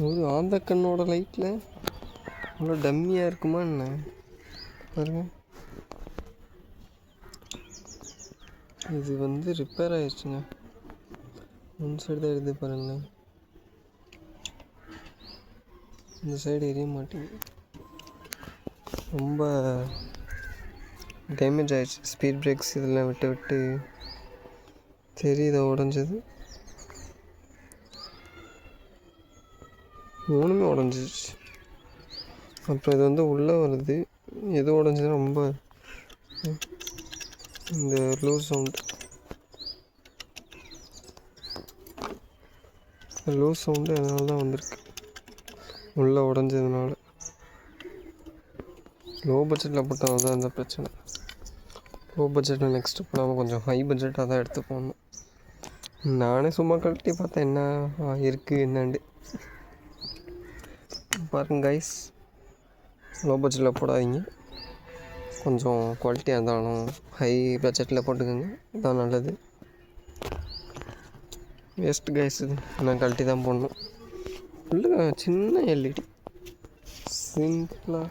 ஒரு ஆந்த கண்ணோட லைட்டில் அவ்வளோ டம்மியாக இருக்குமா என்ன பாருங்க. இது வந்து ரிப்பேர் ஆயிடுச்சுங்க. ஒன் சைடு தான் எழுதி பாருங்களேன், இந்த சைடு எரிய மாட்டேங்குது. ரொம்ப டேமேஜ் ஆயிடுச்சு. ஸ்பீட் பிரேக்ஸ் இதெல்லாம் விட்டு விட்டு தெரியுதா உடஞ்சது. மூணுமே உடஞ்சிச்சு. அப்புறம் இது வந்து உள்ளே வருது. எது உடஞ்சது ரொம்ப இந்த லூஸ் சவுண்டு அதனால தான் வந்திருக்கு, உள்ளே உடஞ்சதுனால. லோ பட்ஜெட்டில் போட்டால் தான் இந்த பிரச்சனை. லோ பட்ஜெட்டில் நெக்ஸ்ட்டு போடாமல் கொஞ்சம் ஹை பட்ஜெட்டாக தான் எடுத்து போடணும். நானே சும்மா கழட்டி பார்த்தேன் என்ன இருக்குது என்னாண்டு. பாருங்க கைஸ், லோ பட்ஜெட்டில் போடாதீங்க, கொஞ்சம் குவாலிட்டியாக இருந்தாலும் ஹை பட்ஜெட்டில் போட்டுக்கோங்க, இதான் நல்லது. வேஸ்ட்டு கைஸ், இது நான் கழட்டி தான் போடணும். உள்ள சின்ன எல்இடி சிம்பிளாக